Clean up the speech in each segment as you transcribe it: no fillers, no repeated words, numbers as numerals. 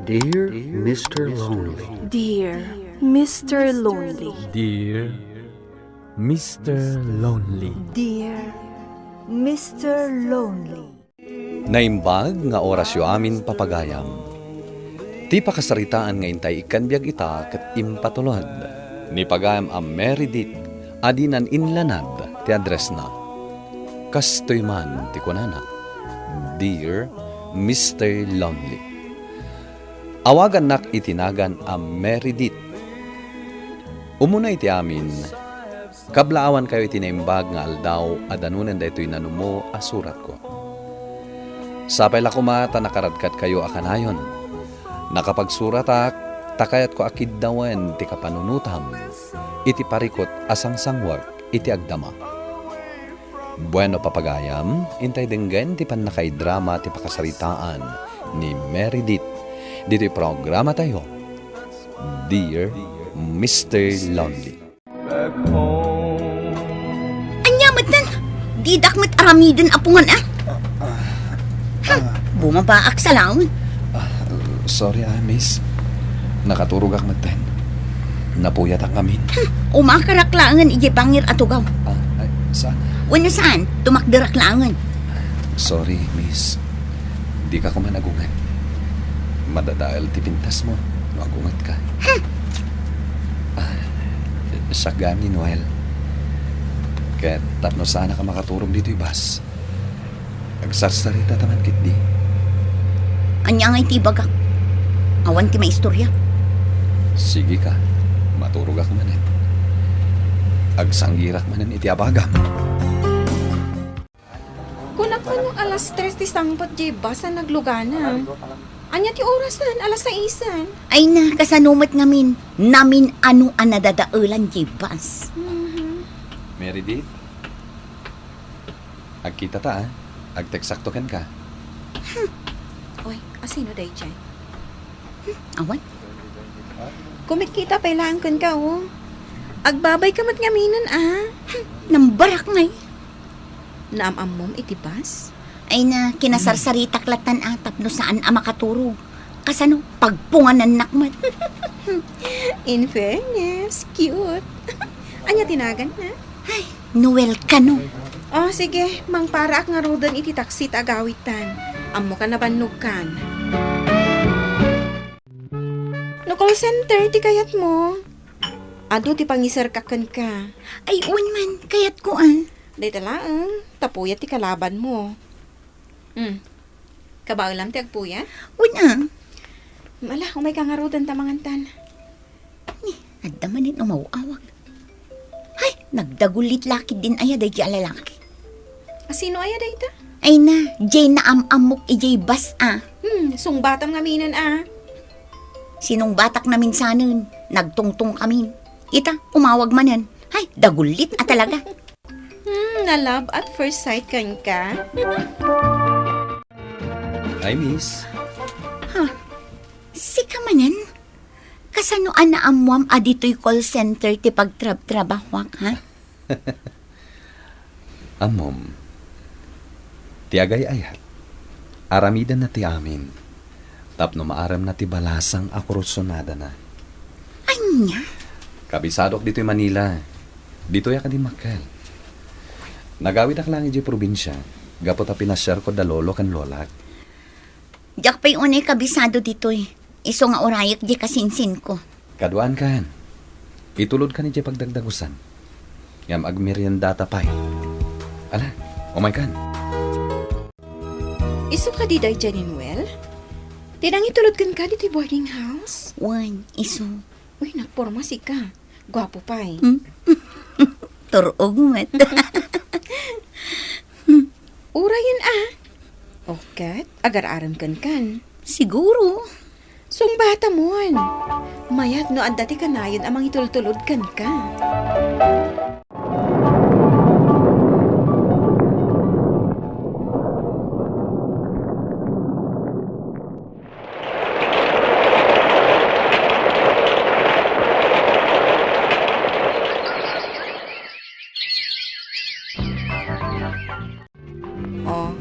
Dear Mr. Lonely. Dear Mr. Lonely. Dear Mr. Lonely. Dear Mr. Lonely. Naimbag nga orasyo amin papagayam. Ti pakasaritaan nga intay ikanbiag ita ket impatulod. Ni pagayam a Meredith adinan inlanad ti address na. Kastoy man ti kunana. Dear Mr. Lonely. Awagan nak itinagan a Meredith. Umuna iti amin, kablaawan kayo itinaimbag nga aldaw adanunan da ito'y nanumo asurat ko. Sapay lakumata nakaradkat kayo akanayon. Nakapagsurat takayat ko akid dawen ti kapanunutam. Iti parikot asang sangwag iti agdama. Bueno papagayam, intay denggen ti panakay drama ti pakasaritaan ni Meredith. Dito'y programa tayo, Dear Mr. Lonely. Anyamat nan, di dakmat aramidon apungan bumabaak sa laon. Sorry miss. Nakaturog ak maten. Napuyat ang amin. Umakaraklangan ije bangir atugaw. Saan? Wala saan, tumakdaraklangan. Sorry miss. Di ka ko managungan. Madadaal ti pintas mo. Magungat ka. Sagam ni Noel. Kaya tapno sana ka makaturog dito ibas. Agsarsarita taman kit di. Anya nga iti bagak. Awan ti maistorya. Sige ka. Maturog ako manen. Agsanggirak manen iti abagam. Kung ako nung alas 3 ti sangpat di basa naglugana. Anya ti orasan, alas 6. Ay na, kasanumat ngamin. Namin ano ang nadadaulan jibas. Meredith? Agkita ta agteksaktoken ka. Oy, asino day chay? Awan? Kumikita pailaan kan ka, oh. Agbabay ka mat ngaminan, Nambarak ngay. Naamam mom itibas? Ay na, kinasarsaritaklatan atap no saan ang makaturo. Kasano, pagpungan ng nakmat. In fairness, cute. Anya tinagan na? Ay, Noel ka no. Oh, sige, mang para ak nga rodan iti taksi agawitan. Amo ka nabannog kan. No call center, ti kayat mo. Ado ti pangisar kakan ka. Ay, man, kayat ko Day talaang, tapuyat ti kalaban mo. Kabaulam ti agpuya? Una. Mala, umay ka nga rodan tamangantan. Adda manin umawawag. Ay, nagdagulit lakid din aya day alalaki. Asino aya day ta? Ay na, jay na amok ijay bas Sungbatam nga minan Sinong batak namin sanun, nagtungtong kami. Ita, umawag manan. Ay, dagulit talaga. Na love at first sight kan ka? Hi, miss. Sika manan? Kasano ana amwam adito'y call center ti pagtrab-trabahwak, ha? Amom. Tiagay ayat. Aramidan na ti amin. Tapno maaram na ti balasang akurusonada na. Anya? Kabisadok dito'y Manila. Dito'y ka di makal. Nagawid ak lang iti probinsya. Gapot a pinasyar ko da lolo kan lolak. Diyak pa'y unay kabisado dito'y. Iso nga orayak di kasinsin ko. Kaduan kan. Itulod ka ni di pagdagdagusan. Yam agmeriendata pa'y. Ala, umay kan. Iso ka di day dyan, Noel? Tinang itulod kan ka dito'y boarding house? Wan, iso. Uy, nagporma si ka. Gwapo pa Turog met. Ura yun Okat, agar-aram kan. Siguro. Sung bata mon. Mayat no ang dati kanayon amang itultulod kan ka.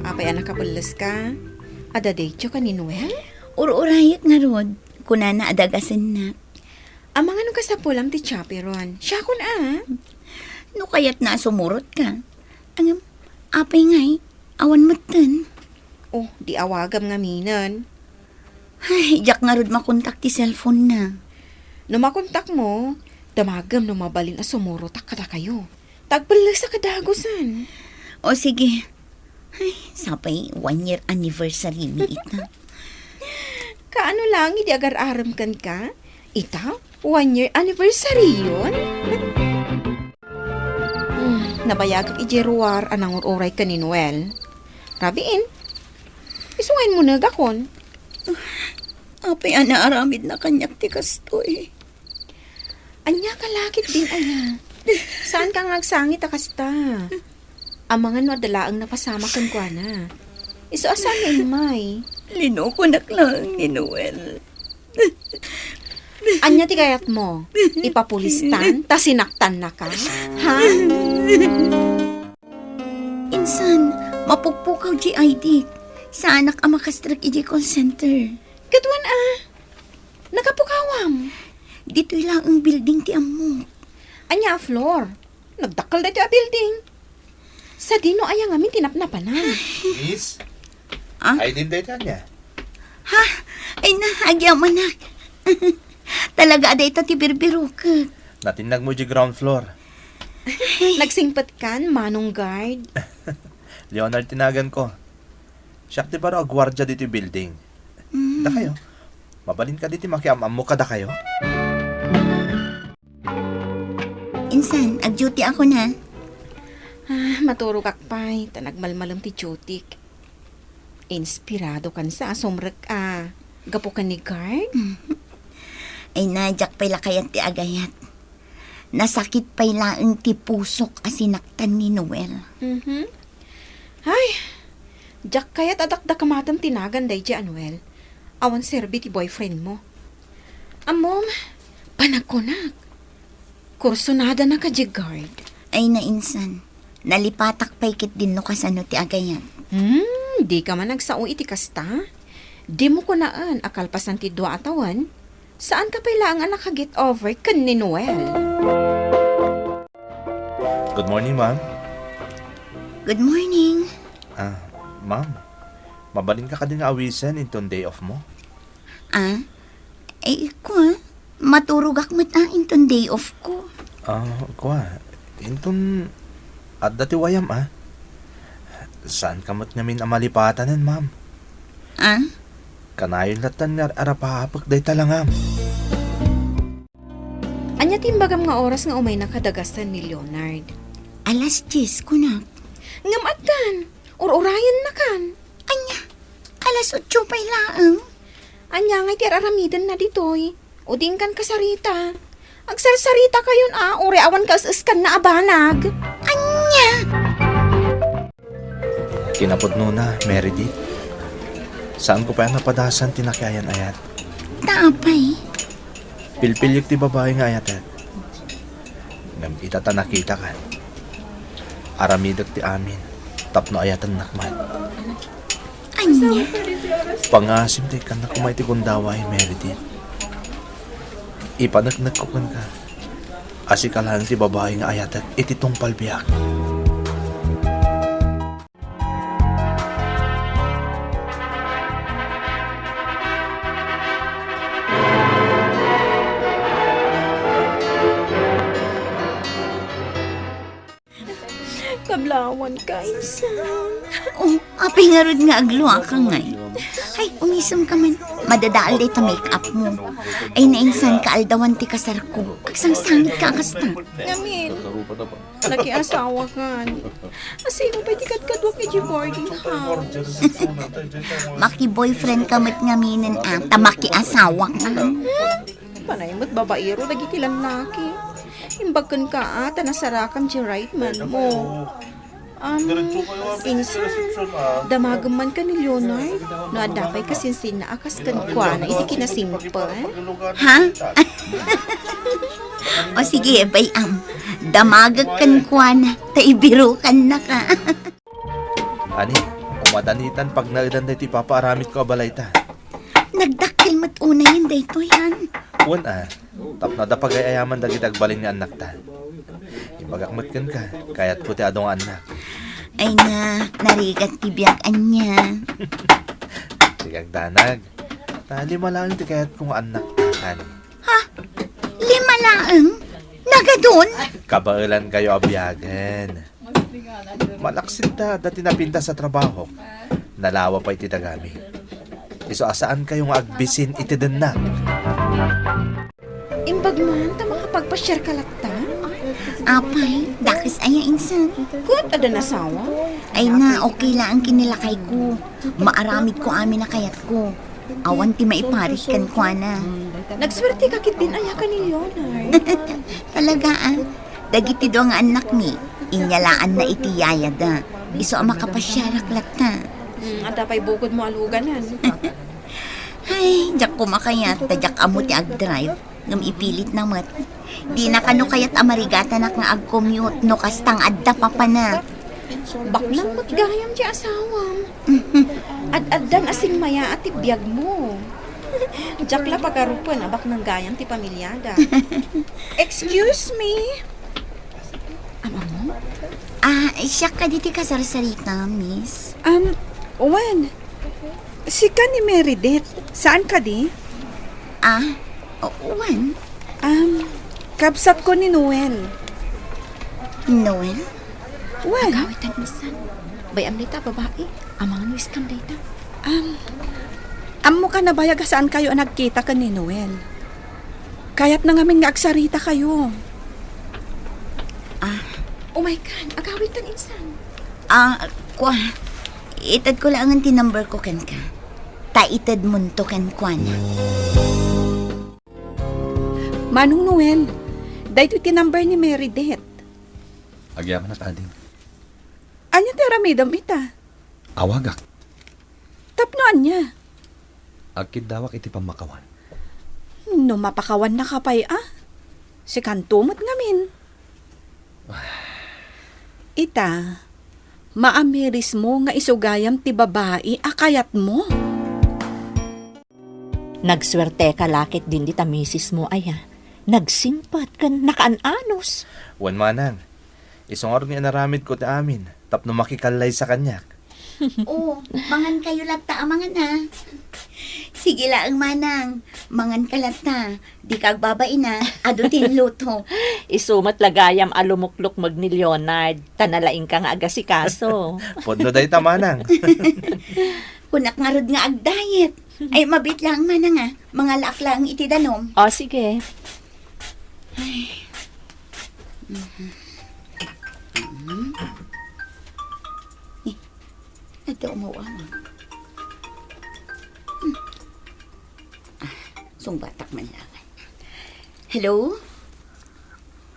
Apay anak kapulas ka. Ada decho ka ni Noel? Uro-urayot nga rod. Kuna na adagasan na. Amang ano ka sa pulam ti chaperon? Siya kun No kaya't na sumurot ka. Ang apay nga'y, awan matan. Oh, di awagam nga minan. Ay, jak nga rod makontak ti cellphone na. No makontak mo, damagam no mabalin a sumurot kada kayo. Tagpala sa kadagosan. O sige. Ay, sapay 1 year anniversary mi ita. Kaano lang, hindi agar-aram kan ka? Ita, 1 year anniversary yun? Nabayag ang ijeruar anang uray ka ni Noel. Rabiin, isuwain mo na gakon. Apay ana aramid na kanyak ti kastoy. Anya ka lakit din, aya. Saan ka ngagsangit akasta? Ang mga no adalaang napasama kan kwa na. Iso asan ni May? Linukunak lang ni Noel. Anya ti kayat mo? Ipapulistan? Ta sinaktan na ka? Ha? Insan, mapukpukaw di ID. Sa anak ang makastrak iji call center. Katuan nakapukawam. Dito lang ang building ti amo. Anya a floor. Nagdakal dito a building. Sa dino aya ngamin tinapnapan na. Miss? Ah? Ay din dito niya. Ha? Ay na, agyaman na. Talaga aday ta ti birbiro ka. Natinag mo di ground floor. Nagsingpat kan, manong guard. Leonard tinagan ko. Siya ti baro agwardya dito yung building. Da kayo. Mabalin ka dito makiamam mo ka da kayo. Insan, ag-duty ako na. Maturo kakpay, tanagmalmalam ti Jotik. Inspirado kan sa asomrek gapo kan ni guard? Ay nadyak pa'y lakayan ti agayat. Nasakit pa'y laeng ti pusok asinaktan ni Noel. Ay, jak kaya't adakda kamatam tinagan day di Anuel. Awan serbi ti boyfriend mo. Amom, panagkunak. Kursunada na ka di guard. Ay nainsan, nalipatak pa'y kit din no kasano ti agayat. Di ka man nagsao iti kasta. Di mo kunaan akalpasan ti dua atawan. Saan ka pailangan nakaget over kan ni Noel? Good morning, ma'am. Good morning. Ma'am. Mabalin ka din nga awisan itong day off mo. Ay ko maturugak mo't intong day off ko. Kwa. Itong at dati wayam, Saan ka mo't ngamin amalipatanan, ma'am? Kanayon latan nga arapahapag day talangam. Anya timbagam nga oras nga umay nakadagasan ni Leonard. Alas 10 ko na. Ngamat kan, or-orayan na kan. Anya, alas 8 pa'y laang. Anya nga'y tiraramidan na ditoy. O din kan kasarita. Agsarsarita kayon ore awan ka asaskan na abanag. Anya! Kinapod na, Meredith. Saan ko pa yung napadasan tinakyayan ayat? Tapay. Pilpilyok ti babae nga ayat. Ngam itata nakita kan. Aramidag ti amin. Tapno ayatan nakman. Anya? Pangasim ti kan na kumay ti kundaway, Meredith. Ipanagnak ko kan ka. Asikalan ti babae nga ayat ititong palbiyak. Kablawan ka, insan. Oh, apay nga rod nga agluwa ka ngay. Ay, umisam ka man. Madadaal day ta make-up mo. Ay, nainsan ka aldawan ti kasar ko. Agsangsangit ka kasta. Yamin, nakiasawa kan. Asino ba di kadkadwa kay boarding house? Maki-boyfriend ka mo't ngaminan tamaki asawa ka. Panay mo't babaero, lagi tilang laki. Imbagkan ka tanasarakan di right man mo. Insan, damagam man ka ni Leonard. No, adapay ka sinsin na akas kan kwa na iti kinasimpa. Ha? O sige, bayam. Damagag kan kwa na. Taibiro kan na ka. Ani, umadanitan pag naidan na ti papaaramit ko abalay ta. Nagdakil mat una yun dayto yan. Una, tapno da pagayayaman dagiti agbalin nga anak ta. Ibagakmat ka, kaya't puti adong anak. Ay na, narigat tibiyagan niya. Sigag danag. Lima lang ti kaya't kung anak ta. Ha? 5 laeng? Nagadun? Kabailan kayo abiyagan. Malaksin ta, dati napinta sa trabaho. Nalawa pa iti dagami. Iso asaan kayong agbisin iti denak. Imbag man, ta makapagpa-share ka lakta. Apay, dakis aya insan. Kut, ada nasawa. Ay na, okay lang ang kinilakay ko. Maaramid ko amin na kayat ko. Awan ti maiparis kan kwa na. Nagswerte ka kit din aya ka ni Leonard. Talaga dagiti do nga anak mi. Inyalaan na iti yayada. Iso ang makapasyarak lata. Ada pa'y bukod mo aluganan. Ay, jak kumakayat. Tadyak amo ti ag-drive. Ngam ipilit na mat. Di na kano kayat amarigata na nga ag-commute. No kastang adda pa pa na. Baklang matgayam di asawam. Ad-addan asing maya at ibiyag mo. Jakla pagarupan abak ng gayam ti pamilyada. Excuse me? Ama mo? Siya ka diti kasarsarita, miss. Owen, si ka ni Meredith. Saan ka di? Uwan? Kabsat ko ni Noel. Noel? Owen, Agawitan misan. Bayam nita babae. Amang wisdom data. amo ka na bayag saan kayo nagkita ka ni Noel? Kaya't na ngamin nga agsarita kayo. Oh my God, agawitan insan. Kwa. Itad ko lang ang tinumber ko kan ka. Taitad munto kan kwa na. Manong Noel, dahito tinumber ni Meredith. Agyaman na kading. Anya teramidam ita? Awagak. Tapnoan niya. Agkid dawak iti pamakawan. No mapakawan na kapay Si kantumot ngamin. Ita, maamiris mo nga isugayam ti babae akayat mo. Nagswerte ka lakit din di ta misis mo aya. Nagsimpat kan nakaanos. Wan manang. Isong ni naramid ko ti amin. Tapno makikalay sa kanyak. Mangan kayo lata mangan na. Sige lang manang. Mangan ka lata. Di kag babae na. Adutin luto. Isumat lagayam alumuklok mag ni Leonard. Tanalaing ka nga agasikaso. Podno day ta manang. Kunak nga rod nga ag-diet. Ay mabit lang manang Mga laklang iti danom. O sige. Ito umawa mo. Sungbatak man lang. Hello?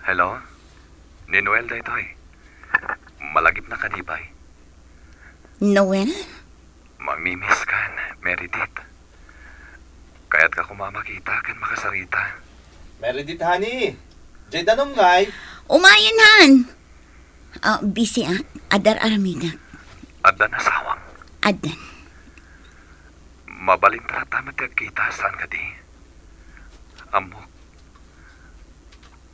Hello? Ni Noel da ito Malagip na kanibay. Noel? Mamimiss kan, Meredith. Kaya't ka kumamakita kan makasarita. Meredith, honey. Jay danom ngay. Umayanan! Busy Adar aramida. Adda na sawang. Adan. Mabalin trata matagkita saan ka di. Amok.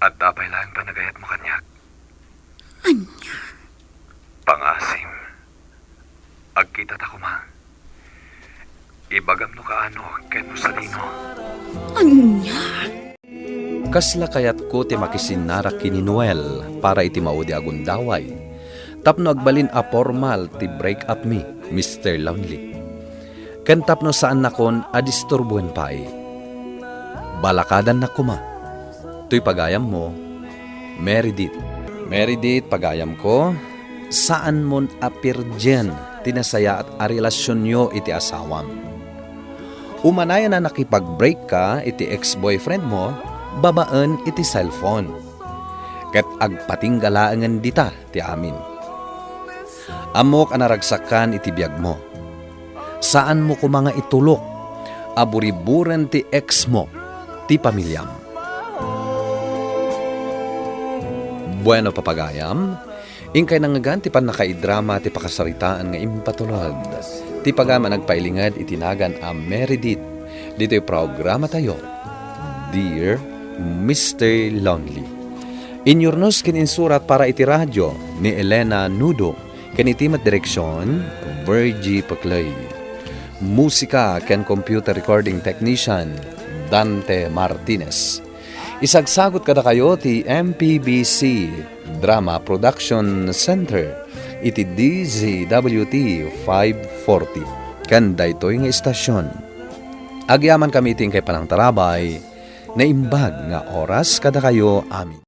At dabay lang panagayat mo kanyak. Anya? Pangasim. Agkita ta kuma. Ibagam no kaano, ken no salino. Anya? Kasla kayat ko ti makisinarak kini Noel para iti maudi agundaway. Tapno agbalin a formal ti break up me, Mr. Lonely. Ken tapno saan nakon a disturbuan pae. Balakadan na kuma. Tuy pagayam mo, Meredith. Meredith, pagayam ko, saan mon apirjen tinasaya at a relasyon nyo iti asawam. Umanaya na nakipag-break ka iti ex-boyfriend mo, babaan iti cellphone. Ket agpatinggalaangan dita ti amin. Amok anaragsakan iti biyag mo. Saan mo ko mga itulok, aburiburan ti ex mo, ti pamilyam. Bueno papagayam, ingkay nangagan ti panakaidrama ti pakasaritaan nga impatulad. Ti pagama nagpailingad itinagan a Meredith Dito'y programa tayo, Dear Mr. Lonely. Inyornos kininsurat para iti radyo ni Elena Nudo, kanitimat direksyon, Virgie Paclay. Musika ken computer recording technician, Dante Martinez. Isagsagot kada kayo ti MPBC Drama Production Center, iti DZWT 540. Kanda ito'y nga istasyon. Agyaman kami ting kay panang tarabay, na imbag nga oras kada kayo amin.